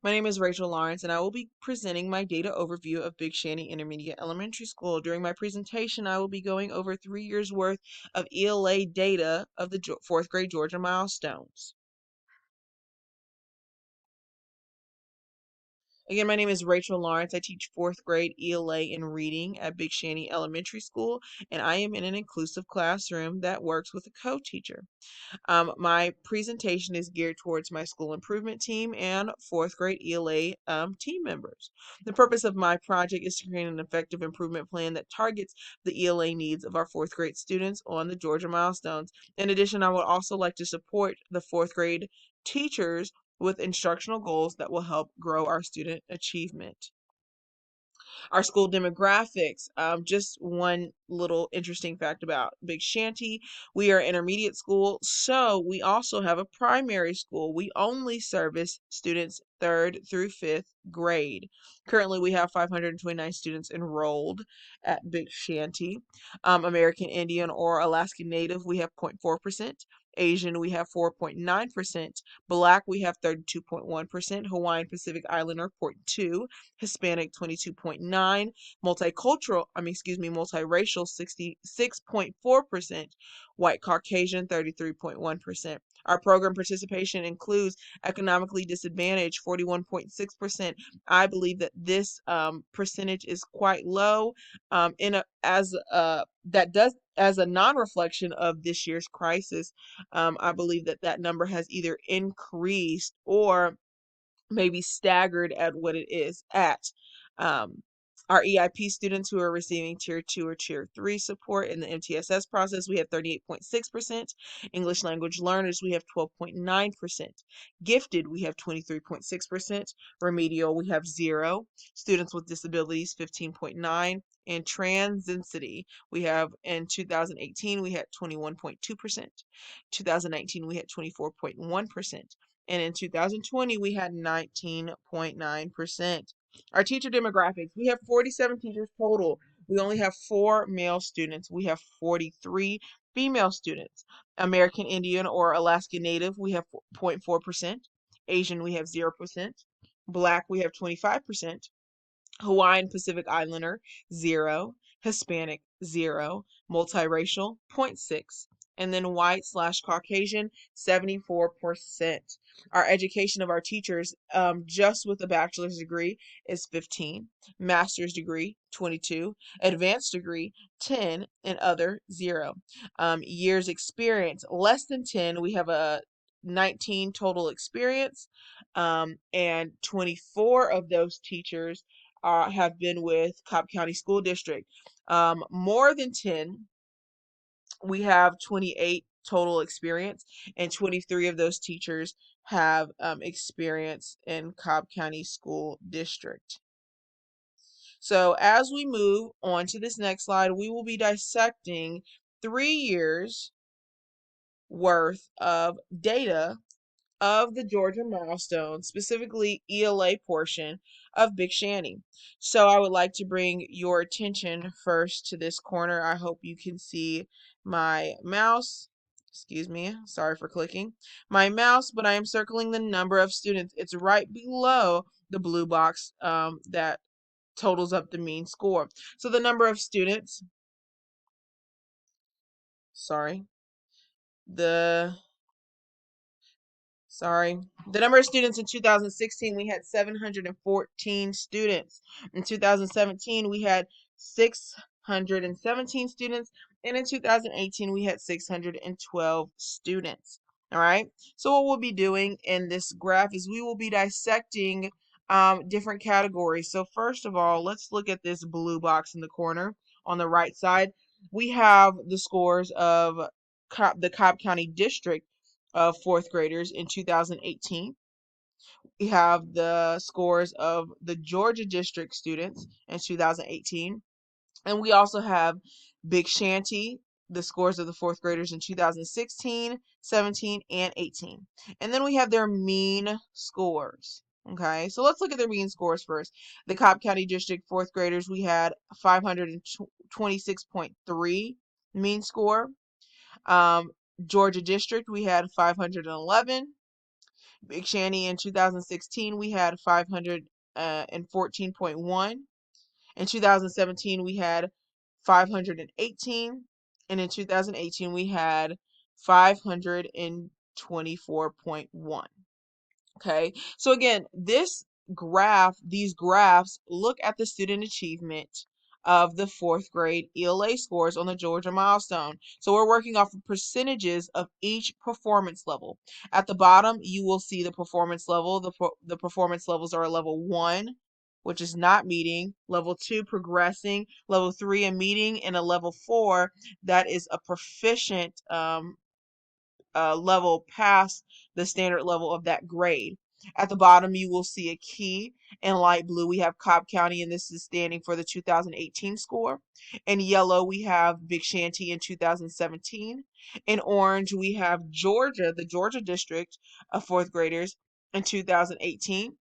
My name is Rachel Lawrence, and I will be presenting my data overview of Big Shanty Intermediate Elementary School. During my presentation, I will be going over 3 years worth of ELA data of the fourth grade Georgia milestones. Again, my name is Rachel Lawrence. I teach fourth grade ELA in reading at Big Shanty Elementary School, and I am in an inclusive classroom that works with a co-teacher. My presentation is geared towards my school improvement team and fourth grade ELA team members. The purpose of my project is to create an effective improvement plan that targets the ELA needs of our fourth grade students on the Georgia milestones. In addition, I would also like to support the fourth grade teachers with instructional goals that will help grow our student achievement. Our school demographics. Just one little interesting fact about Big Shanty. We are an intermediate school, so we also have a primary school. We only service students third through fifth grade. Currently, we have 529 students enrolled at Big Shanty. American Indian or Alaskan Native, we have 0.4%. Asian, we have 4.9%. Black, we have 32.1%. Hawaiian Pacific Islander, 0.2. Hispanic 22.9, multiracial 66.4%, white Caucasian 33.1%. Our program participation includes economically disadvantaged 41.6%. I believe that this percentage is quite low in a as that does as a non-reflection of this year's crisis. I believe that that number has either increased or maybe staggered at what it is at. Um, our EIP students who are receiving Tier 2 or Tier 3 support in the MTSS process, we have 38.6%. English language learners, we have 12.9%. Gifted, we have 23.6%. Remedial, we have 0. Students with disabilities, 15.9. And transdensity, we have in 2018, we had 21.2%. 2019, we had 24.1%. And in 2020, we had 19.9%. Our teacher demographics, we have 47 teachers total. We only have 4 male students. We have 43 female students. American Indian or Alaska Native, we have 0.4%. Asian, we have 0%. Black, we have 25%. Hawaiian Pacific Islander, 0. Hispanic, 0. Multiracial, 0.6. And then white/Caucasian, 74%. Our education of our teachers, just with a bachelor's degree, is 15. Master's degree, 22. Advanced degree, 10. And other, 0. Years experience, less than 10. We have a 19 total experience, and 24 of those teachers have been with Cobb County School District. More than 10, we have 28 total experience, and 23 of those teachers have experience in Cobb County School District. So as we move on to this next slide, we will be dissecting 3 years worth of data of the Georgia milestone, specifically ELA portion of Big Shanty. So I would like to bring your attention first to this corner. I hope you can see my mouse. Excuse me, sorry for clicking. My mouse, but I am circling the number of students. It's right below the blue box that totals up the mean score. So the number of students, sorry, the Sorry. The number of students in 2016, we had 714 students. In 2017, we had 617 students. And in 2018, we had 612 students. All right. So what we'll be doing in this graph is we will be dissecting different categories. So first of all, let's look at this blue box in the corner on the right side. We have the scores of the Cobb County District of fourth graders in 2018. We have the scores of the Georgia District students in 2018. And we also have Big Shanty, the scores of the fourth graders in 2016, 17, and 18. And then we have their mean scores. Okay, so let's look at their mean scores first. The Cobb County District fourth graders, we had 526.3 mean score. Um, Georgia District, we had 511. Big Shanty in 2016, we had 514.1. In 2017, we had 518. And in 2018, we had 524.1. Okay, so again, these graphs look at the student achievement of the fourth grade ELA scores on the Georgia milestone. So we're working off of percentages of each performance level. At the bottom, you will see the performance level. The performance levels are level 1, which is not meeting, level 2, progressing, level 3, a meeting, and a level 4, that is a proficient level past the standard level of that grade. At the bottom, you will see a key. In light blue, we have Cobb County, and this is standing for the 2018 score. In yellow, we have Big Shanty in 2017. In orange, we have Georgia, the Georgia district of fourth graders in 2018.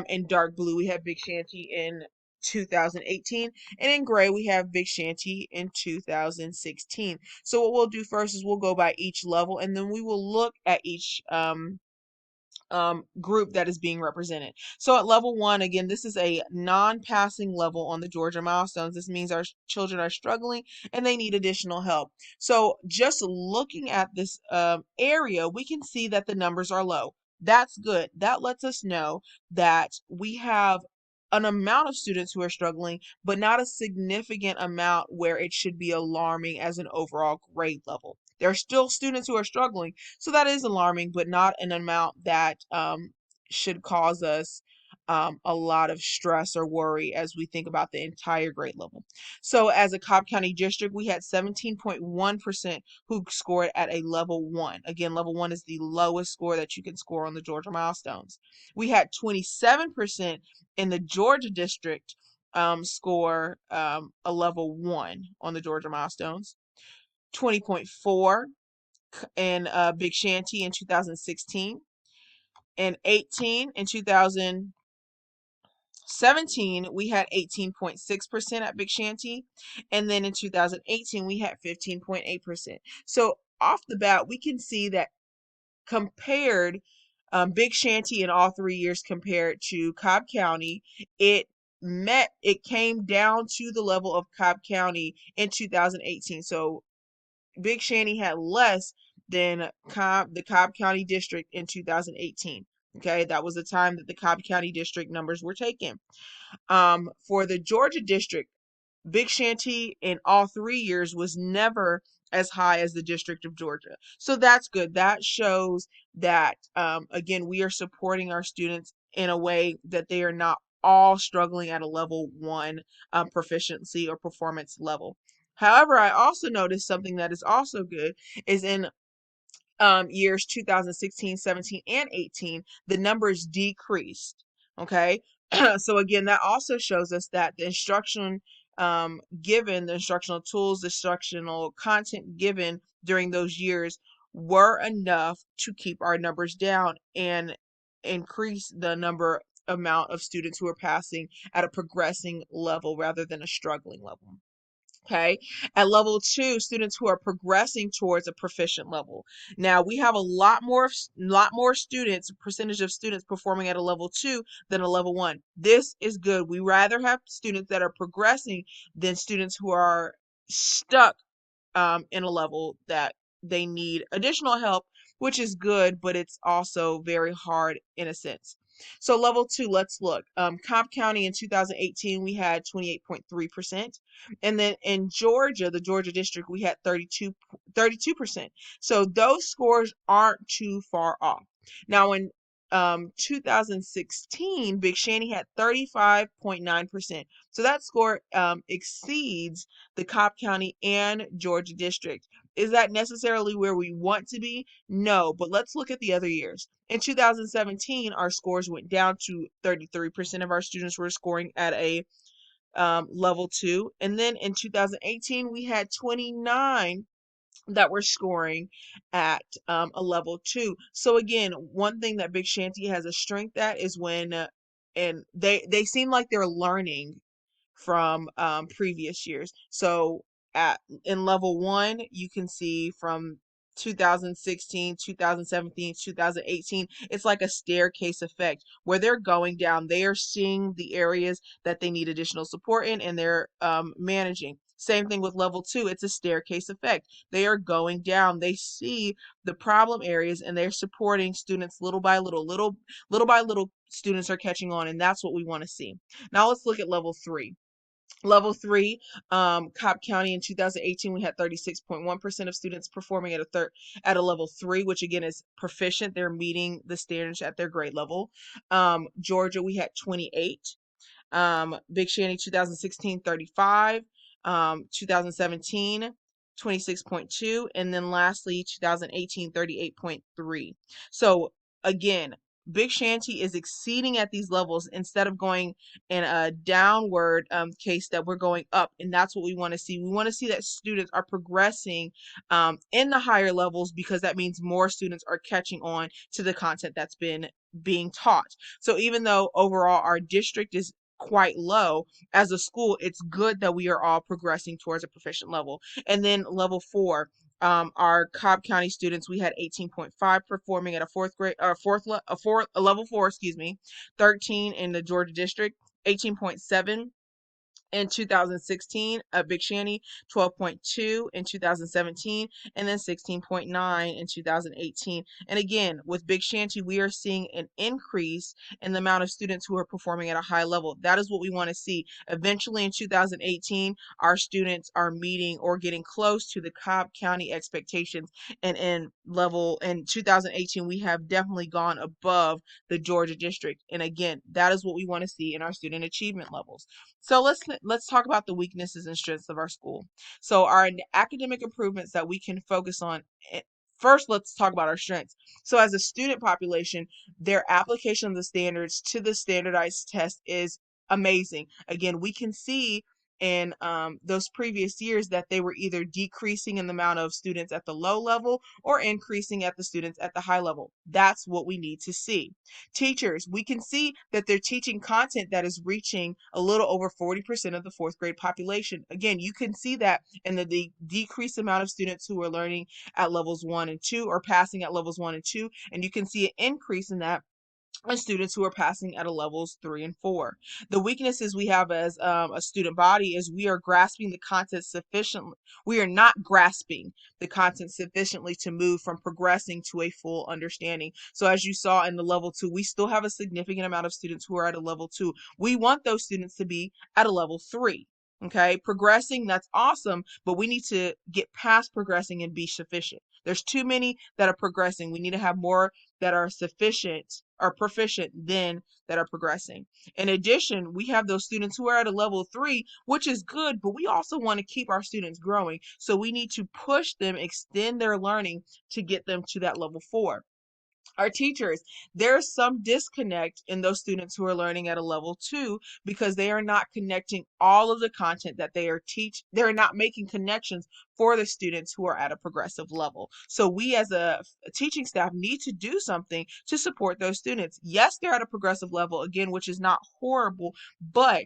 In dark blue, we have Big Shanty in 2018. And in gray, we have Big Shanty in 2016. So what we'll do first is we'll go by each level, and then we will look at each group that is being represented. So at level 1, again, this is a non-passing level on the Georgia milestones. This means our children are struggling and they need additional help. So just looking at this area, we can see that the numbers are low. That's good. That lets us know that we have an amount of students who are struggling, but not a significant amount where it should be alarming as an overall grade level. There are still students who are struggling, so that is alarming, but not an amount that should cause us a lot of stress or worry as we think about the entire grade level. So as a Cobb County district, we had 17.1% who scored at a level 1. Again, level 1 is the lowest score that you can score on the Georgia milestones. We had 27% in the Georgia district score a level 1 on the Georgia milestones. 20.4 in Big Shanty in 2016, and 18 in 2017 we had 18.6% at Big Shanty, and then in 2018 we had 15.8%. So off the bat, we can see that compared Big Shanty in all 3 years compared to Cobb County, it came down to the level of Cobb County in 2018. So Big Shanty had less than the Cobb County district in 2018. Okay, that was the time that the Cobb County district numbers were taken. For the Georgia district, Big Shanty in all 3 years was never as high as the District of Georgia. So that's good. That shows that, again, we are supporting our students in a way that they are not all struggling at a level 1 proficiency or performance level. However, I also noticed something that is also good is in years 2016, 17, and 18, the numbers decreased. Okay. So again, that also shows us that the instruction given, the instructional tools, the instructional content given during those years were enough to keep our numbers down and increase the amount of students who are passing at a progressing level rather than a struggling level. Okay. At level 2, students who are progressing towards a proficient level. Now we have a lot more students, percentage of students performing at a level 2 than a level 1. This is good. We rather have students that are progressing than students who are stuck in a level that they need additional help, which is good, but it's also very hard in a sense. So level 2, let's look. Cobb County in 2018, we had 28.3%. And then in Georgia, the Georgia district, we had 32%. So those scores aren't too far off. Now in 2016, Big Shanty had 35.9%. So that score exceeds the Cobb County and Georgia district. Is that necessarily where we want to be? No, but let's look at the other years. In 2017, our scores went down to 33% of our students were scoring at a level 2. And then in 2018, we had 29 that were scoring at a level 2. So again, one thing that Big Shanty has a strength at is when and they seem like they're learning from previous years. So at in level 1, you can see from 2016, 2017, 2018. It's like a staircase effect where they're going down. They are seeing the areas that they need additional support in, and they're managing. Same thing with level two. It's a staircase effect. They are going down. They see the problem areas and they're supporting students little by little. Little by little, students are catching on, and that's what we want to see. Now let's look at level three. Level three, Cobb County in 2018, we had 36.1% of students performing at a level three, which again is proficient. They're meeting the standards at their grade level. Georgia, we had 28. Big Shanty 2016, 35. 2017, 26.2. And then lastly, 2018, 38.3. So again, Big Shanty is exceeding at these levels instead of going in a downward case, that we're going up. And that's what we want to see. We want to see that students are progressing in the higher levels, because that means more students are catching on to the content that's been being taught. So even though overall our district is quite low, as a school, it's good that we are all progressing towards a proficient level. And then level four, our Cobb County students, we had 18.5 performing at a a level four, excuse me, 13 in the Georgia district, 18.7 in 2016, Big Shanty 12.2 in 2017, and then 16.9 in 2018. And again, with Big Shanty, we are seeing an increase in the amount of students who are performing at a high level. That is what we want to see. Eventually in 2018, our students are meeting or getting close to the Cobb County expectations. And in 2018, we have definitely gone above the Georgia district. And again, that is what we want to see in our student achievement levels. So let's talk about the weaknesses and strengths of our school. So our academic improvements that we can focus on. First, let's talk about our strengths. So as a student population, their application of the standards to the standardized test is amazing. Again, we can see in those previous years that they were either decreasing in the amount of students at the low level or increasing at the students at the high level. That's what we need to see. Teachers, we can see that they're teaching content that is reaching a little over 40% of the fourth grade population. Again, you can see that in the decreased amount of students who are learning at levels 1 and 2 or passing at levels 1 and 2, and you can see an increase in that and students who are passing at a levels 3 and 4. The weaknesses we have as a student body is we are grasping the content sufficiently. We are not grasping the content sufficiently to move from progressing to a full understanding. So as you saw in the level 2, we still have a significant amount of students who are at a level 2. We want those students to be at a level 3. Okay, progressing, that's awesome, but we need to get past progressing and be sufficient. There's too many that are progressing. We need to have more that are sufficient or proficient than that are progressing. In addition, we have those students who are at a level 3, which is good, but we also want to keep our students growing. So we need to push them, extend their learning to get them to that level 4. Our teachers, there's some disconnect in those students who are learning at a level 2 because they are not connecting all of the content that they're not making connections for the students who are at a progressive level. So we as a teaching staff need to do something to support those students. Yes, they're at a progressive level again, which is not horrible, but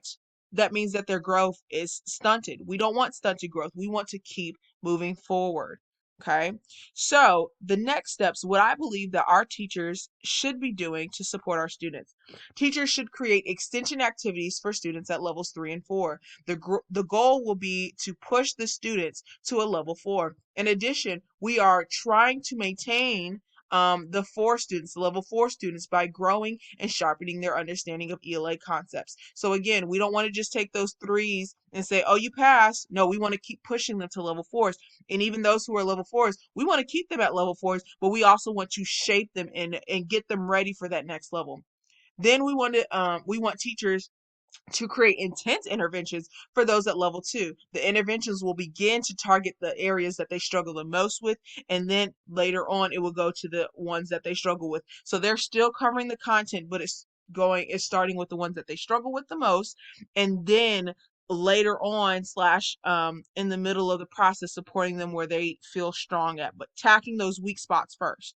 that means that their growth is stunted. We don't want stunted growth. We want to keep moving forward. Okay. So the next steps, what I believe that our teachers should be doing to support our students. Teachers should create extension activities for students at levels 3 and 4. The goal will be to push the students to a level 4. In addition, we are trying to maintain the level 4 students, by growing and sharpening their understanding of ELA concepts. So again, we don't want to just take those 3s and say, oh, you passed. No, we want to keep pushing them to level 4s. And even those who are level 4s, we want to keep them at level 4s, but we also want to shape them and get them ready for that next level. Then we want teachers to create intense interventions for those at level 2. The interventions will begin to target the areas that they struggle the most with, and then later on it will go to the ones that they struggle with. So they're still covering the content, but it's starting with the ones that they struggle with the most, and then later on slash in the middle of the process supporting them where they feel strong at, but tackling those weak spots first.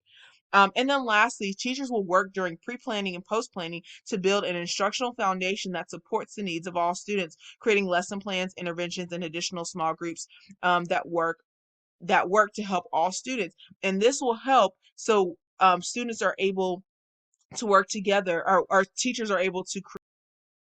And then lastly, teachers will work during pre-planning and post-planning to build an instructional foundation that supports the needs of all students, creating lesson plans, interventions, and additional small groups that work that work to help all students. And this will help so students are able to work together, or teachers are able to